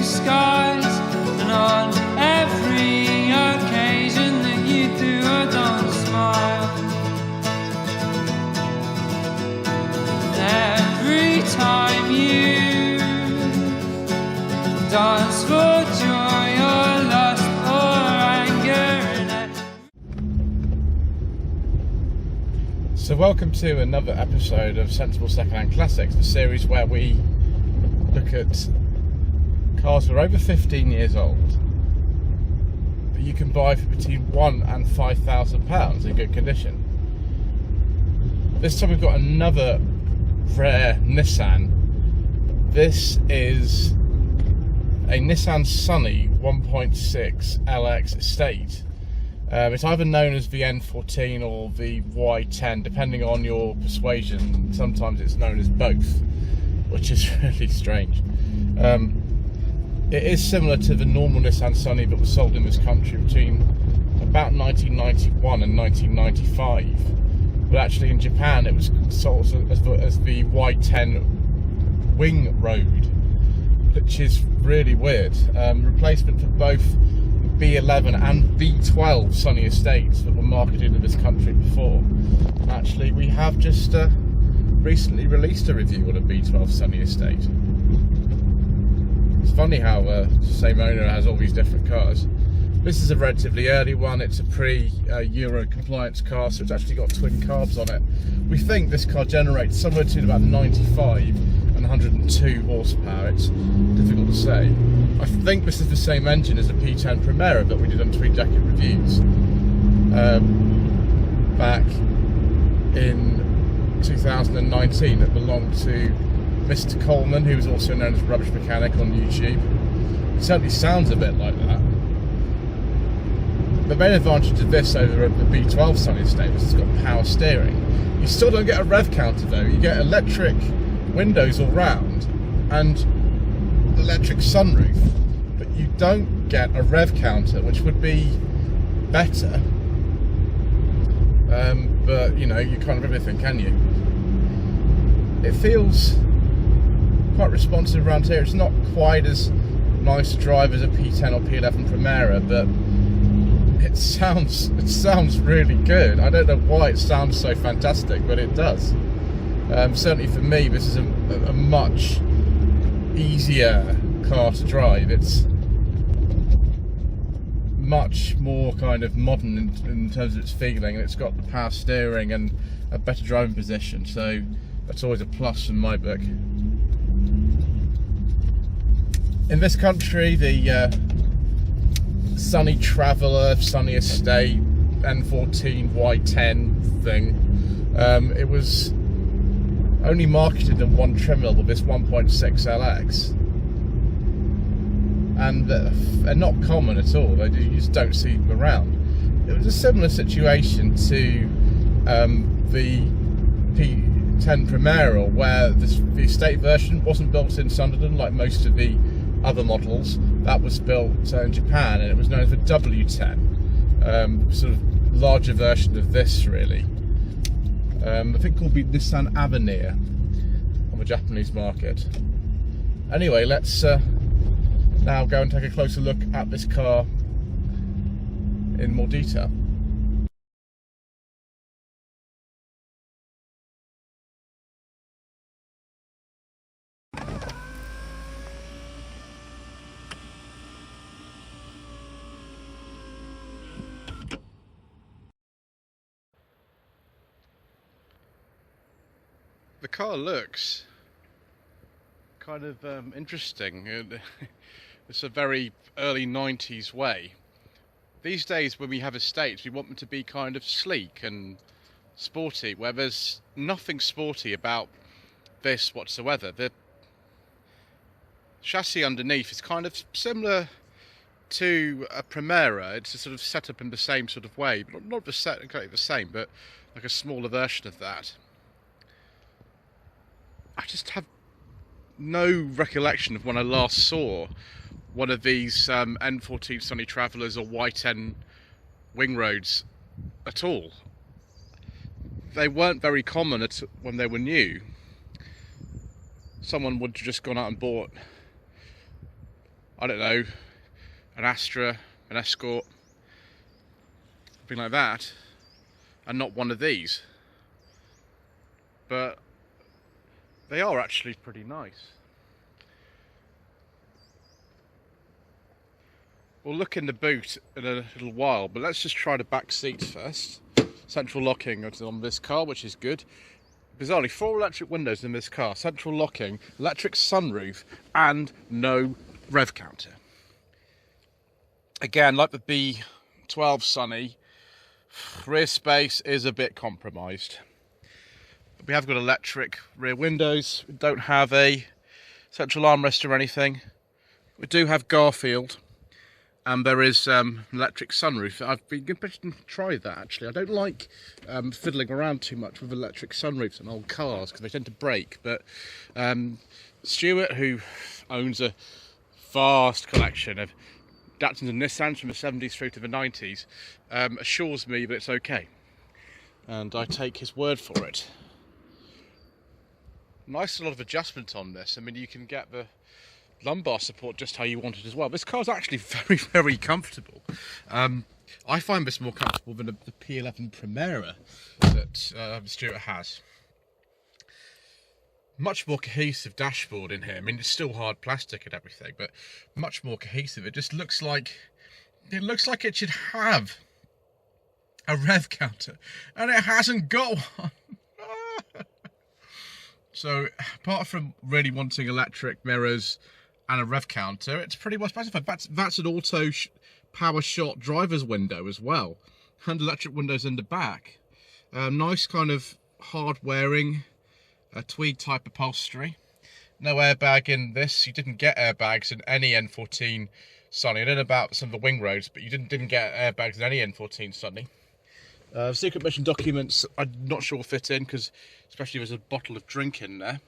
skies, and on every occasion that you do or don't smile. Every time you dance for joy or lust or anger. So welcome to another episode of Sensible Secondhand Classics, the series where we look at cars that are over 15 years old that you can buy for between £1,000 and £5,000 in good condition. This time we've got another rare Nissan. This is a Nissan Sunny 1.6 LX Estate. It's either known as the N14 or the Y10, depending on your persuasion. Sometimes it's known as both, which is really strange. It is similar to the normal Nissan Sunny that was sold in this country between about 1991 and 1995. But actually in Japan it was sold as the Y10 Wingroad, which is really weird. Replacement for both B11 and B12 Sunny Estates that were marketed in this country before. Actually, we have just recently released a review on a B12 Sunny Estate. It's funny how the same owner has all these different cars. This is a relatively early one. It's a pre-Euro compliance car, so it's actually got twin carbs on it. We think this car generates somewhere between about 95 and 102 horsepower. It's difficult to say. I think this is the same engine as a P10 Primera that we did on 3 Decade Reviews back in 2019. It belonged to Mr. Coleman, who was also known as Rubbish Mechanic on YouTube. It certainly sounds a bit like that. The main advantage of this over the B12 Sunny Estate is it's got power steering. You still don't get a rev counter though. You get electric windows all round and electric sunroof, but you don't get a rev counter, which would be better. But you know, you can't have everything, can you? It feels quite responsive around here. It's not quite as nice to drive as a P10 or P11 Primera, but it sounds really good. I don't know why it sounds so fantastic, but it does. Certainly for me, this is a much easier car to drive. It's much more kind of modern in terms of its feeling, and it's got the power steering and a better driving position, so that's always a plus in my book. In this country, the Sunny Traveller, Sunny Estate, N14, Y10 thing, it was only marketed in one trim level, this 1.6 LX, and they're not common at all. You just don't see them around. It was a similar situation to the P10 Primera, where the estate version wasn't built in Sunderland like most of the other models. That was built in Japan, and it was known as the W10, sort of larger version of this really. I think called the Nissan Avenir on the Japanese market. Anyway, let's now go and take a closer look at this car in more detail. The car looks kind of interesting. It's a very early 90s way. These days when we have estates, we want them to be kind of sleek and sporty, where there's nothing sporty about this whatsoever. The chassis underneath is kind of similar to a Primera. It's a sort of set up in the same sort of way, but not exactly the same, but like a smaller version of that. I just have no recollection of when I last saw one of these N14 Sunny Travellers or Y10 Wingroads at all. They weren't very common when they were new. Someone would have just gone out and bought I don't know, an Astra, an Escort, something like that, and not one of these. But they are actually pretty nice. We'll look in the boot in a little while, but let's just try the back seats first. Central locking on this car, which is good. Bizarrely, 4 electric windows in this car, central locking, electric sunroof, and no rev counter. Again, like the B12 Sunny, rear space is a bit compromised. But we have got electric rear windows. We don't have a central armrest or anything. We do have Garfield. And there is electric sunroof. I've been good to try that actually. I don't like fiddling around too much with electric sunroofs on old cars because they tend to break. But Stuart, who owns a vast collection of Datsuns and Nissans from the 70s through to the 90s, assures me that it's okay. And I take his word for it. Nice lot of adjustment on this. I mean, you can get the lumbar support just how you want it as well. This car's actually very, very comfortable. I find this more comfortable than the P11 Primera that Stuart has. Much more cohesive dashboard in here. I mean, it's still hard plastic and everything, but much more cohesive. It just looks like it should have a rev counter, and it hasn't got one. So, apart from really wanting electric mirrors and a rev counter, it's pretty well specified. That's an auto power shot driver's window as well, and electric windows in the back. Nice kind of hard wearing, tweed type upholstery. No airbag in this. You didn't get airbags in any N14 Sunny. I don't know about some of the Wingroads, but you didn't get airbags in any N14 Sunny. Secret mission documents I'm not sure will fit in, because especially if there's a bottle of drink in there.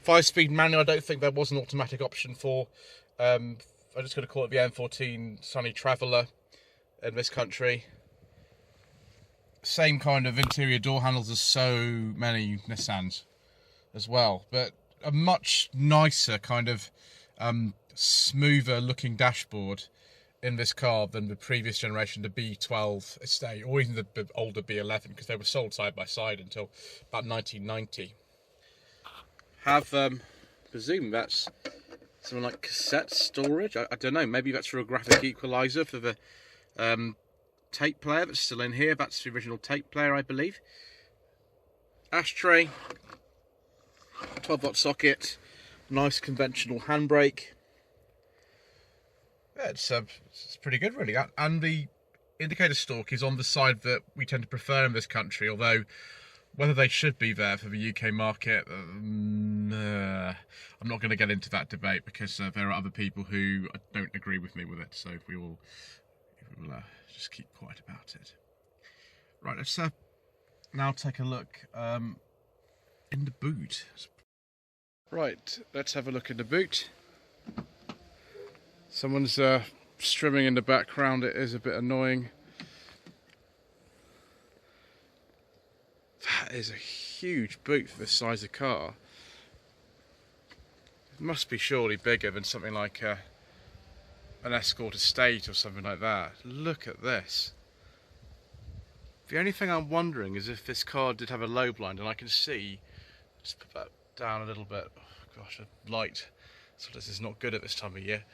5-speed manual, I don't think there was an automatic option for. I'm just going to call it the N14 Sunny Traveller in this country. Same kind of interior door handles as so many Nissans as well, but a much nicer kind of smoother looking dashboard in this car than the previous generation, the B12 Estate, or even the older B11, because they were sold side by side until about 1990. Have presume that's something like cassette storage. I don't know, maybe that's for a graphic equalizer for the tape player that's still in here. That's the original tape player, I believe. Ashtray, 12-volt socket, nice conventional handbrake. Yeah, it's pretty good really, and the indicator stalk is on the side that we tend to prefer in this country, although whether they should be there for the UK market, I'm not going to get into that debate, because there are other people who don't agree with me with it, so we will just keep quiet about it. Right, let's now take a look in the boot. Right, let's have a look in the boot. Someone's strumming in the background. It is a bit annoying. That is a huge boot for this size of car. It must be surely bigger than something like an Escort Estate or something like that. Look at this. The only thing I'm wondering is if this car did have a low blind, and I can see, just put that down a little bit. Oh gosh, a light. So this is not good at this time of year.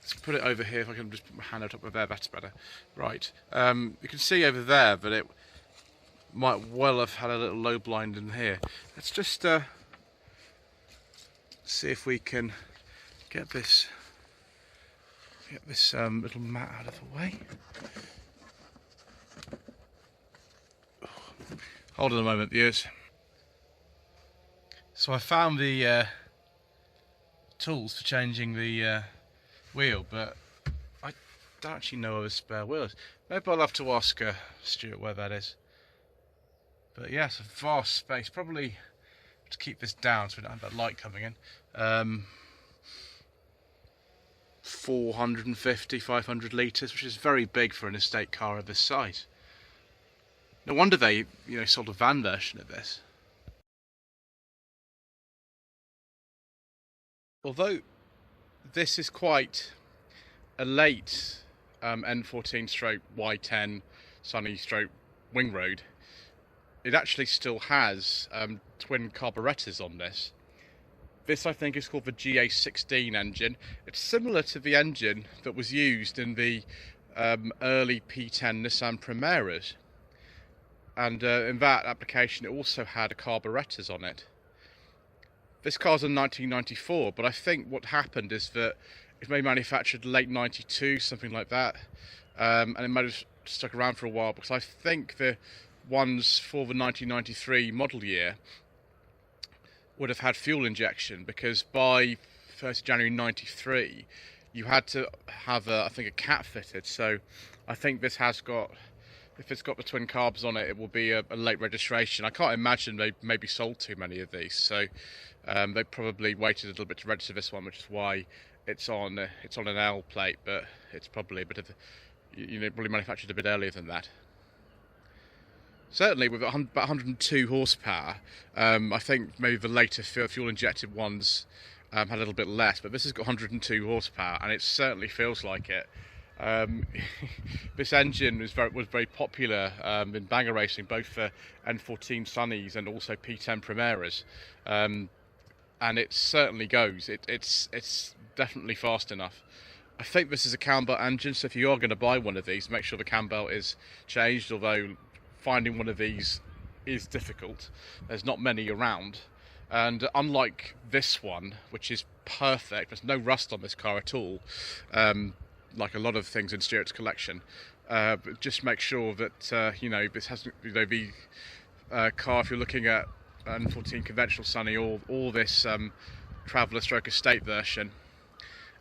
Let's put it over here. If I can just put my hand on top of there, that's better. Right, you can see over there that it might well have had a little low blind in here. Let's just see if we can get this little mat out of the way. Hold on a moment, viewers. So I found the tools for changing the wheel, but I don't actually know where the spare wheel is. Maybe I'll have to ask Stuart where that is. But yeah, it's a vast space. Probably to keep this down so we don't have that light coming in. 450, 500 litres, which is very big for an estate car of this size. No wonder they, sold a van version of this. Although this is quite a late N14 stroke Y10 Sunny stroke Wingroad, it actually still has twin carburetors on this. This, I think, is called the GA16 engine. It's similar to the engine that was used in the early P10 Nissan Primeras, and in that application it also had carburetors on it. This car's in 1994, but I think what happened is that it may manufactured late 92, something like that, and it might have stuck around for a while, because I think the ones for the 1993 model year would have had fuel injection, because by 1st January 93 you had to have I think a cat fitted. So I think this has got, if it's got the twin carbs on it, it will be a late registration. I can't imagine they maybe sold too many of these, so they probably waited a little bit to register this one, which is why it's on an L plate, but it's probably a bit of, probably manufactured a bit earlier than that. Certainly with about 102 horsepower, I think maybe the later fuel injected ones had a little bit less, but this has got 102 horsepower, and it certainly feels like it. This engine was very popular in banger racing, both for N14 Sunnies and also P10 Primeras, and it certainly goes. It's definitely fast enough. I think this is a cam belt engine, so if you are going to buy one of these, make sure the cam belt is changed, although finding one of these is difficult. There's not many around, and unlike this one, which is perfect, there's no rust on this car at all, like a lot of things in Stuart's collection. But just make sure that this hasn't, the car, if you're looking at an N14 conventional Sunny or this Traveller stroke Estate version,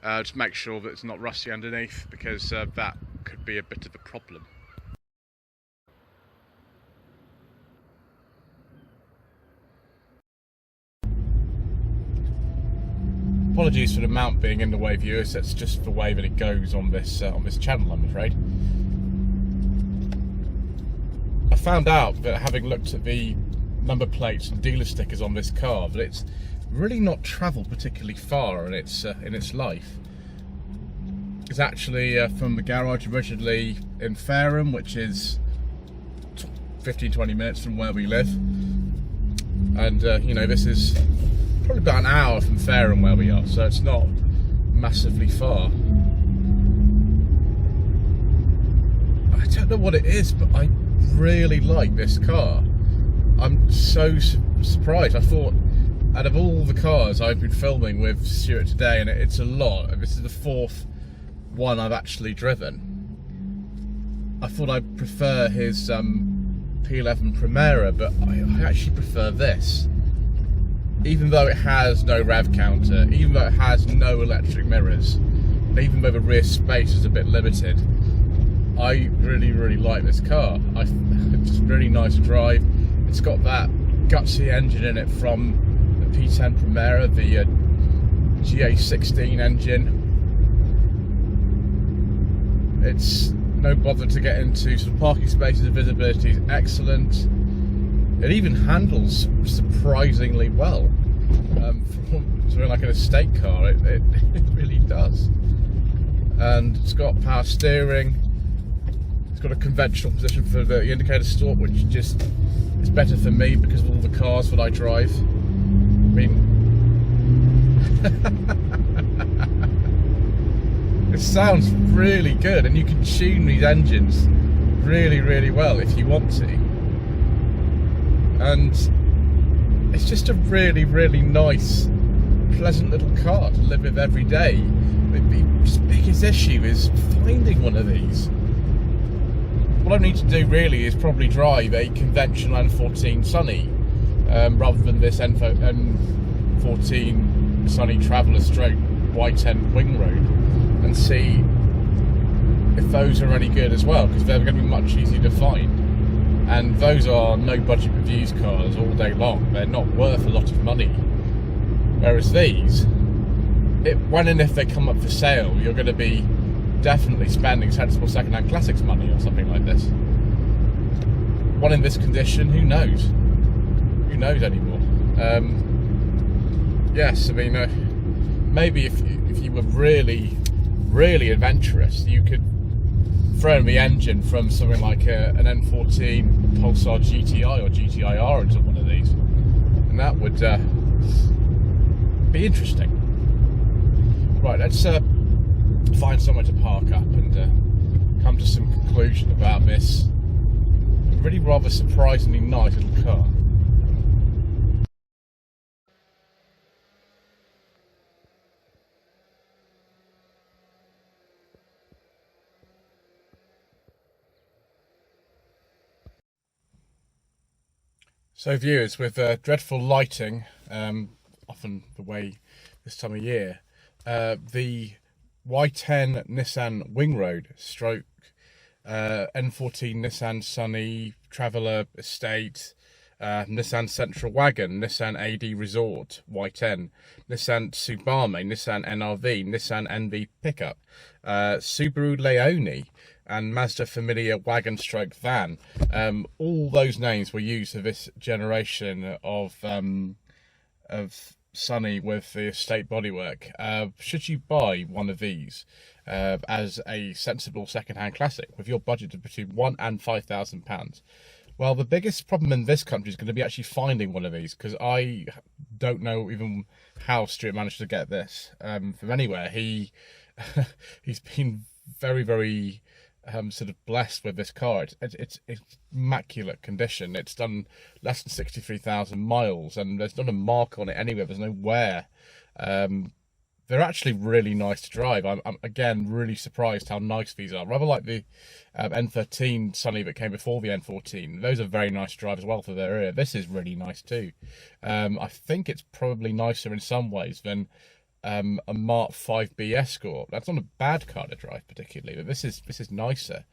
just make sure that it's not rusty underneath, because that could be a bit of a problem. Apologies for the mount being in the way, viewers. That's just the way that it goes on this channel, I'm afraid. I found out that, having looked at the number plates and dealer stickers on this car, that it's really not travelled particularly far in its life. It's actually from the garage originally in Fareham, which is 15-20 minutes from where we live, and this is probably about an hour from Fareham where we are, so it's not massively far. I don't know what it is, but I really like this car. I'm so surprised. I thought, out of all the cars I've been filming with Stuart today, and it's a lot, this is the fourth one I've actually driven, I thought I'd prefer his P11 Primera, but I actually prefer this. Even though it has no rev counter, even though it has no electric mirrors, and even though the rear space is a bit limited, I really like this car. It's really nice to drive. It's got that gutsy engine in it from the P10 Primera, the GA16 engine. It's no bother to get into, sort of parking spaces and visibility is excellent. It even handles surprisingly well. For something like an estate car, it really does. And it's got power steering. It's got a conventional position for the indicator stalk, which just is better for me because of all the cars that I drive. I mean, it sounds really good, and you can tune these engines really well if you want to. And it's just a really nice, pleasant little car to live with every day. The biggest issue is finding one of these. What I need to do really is probably drive a conventional N14 Sunny rather than this N14 Sunny Traveller stroke Y10 Wingroad, and see if those are any good as well, because they're going to be much easier to find. And those are no budget reviews cars all day long. They're not worth a lot of money. Whereas these, when and if they come up for sale, you're going to be definitely spending Sensible Secondhand Classics money on something like this. One in this condition, who knows? Who knows anymore? Yes, I mean, maybe if you were really adventurous, you could throw in the engine from something like an N14 Pulsar GTI or GTI-R into one of these, and that would be interesting. Right, let's find somewhere to park up and come to some conclusion about this really rather surprisingly nice little car. So viewers, with dreadful lighting, often the way this time of year, the Y10 Nissan Wingroad stroke N14 Nissan Sunny Traveller Estate, Nissan Sentra Wagon, Nissan AD Resort Y10, Nissan Subame, Nissan NRV, Nissan NV Pickup, Subaru Leone, and Mazda Familia wagon stroke van. All those names were used for this generation of Sunny with the estate bodywork. Should you buy one of these as a sensible second-hand classic with your budget of between £1,000 and £5,000? Well, the biggest problem in this country is going to be actually finding one of these, because I don't know even how Stuart managed to get this from anywhere. He's been very sort of blessed with this car. It's immaculate condition. It's done less than 63,000 miles, and there's not a mark on it anywhere. There's no wear. They're actually really nice to drive. I'm again really surprised how nice these are. Rather like the N13 Sunny that came before the N14. Those are very nice to drive as well for their era. This is really nice too. I think it's probably nicer in some ways than a Mark 5B Escort. That's not a bad car to drive particularly, but this is nicer.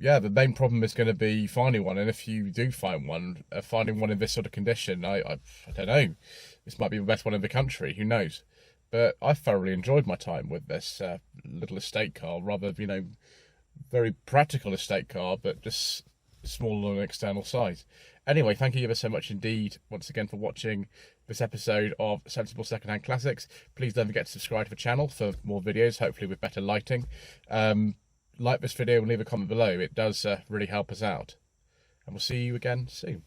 Yeah, the main problem is going to be finding one, and if you do find one, finding one in this sort of condition, I don't know. This might be the best one in the country. Who knows? But I thoroughly enjoyed my time with this little estate car. Rather, very practical estate car, but just small on external size. Anyway, thank you ever so much indeed once again for watching this episode of Sensible Secondhand Classics. Please don't forget to subscribe to the channel for more videos, hopefully with better lighting. Like this video and leave a comment below. It does really help us out. And we'll see you again soon.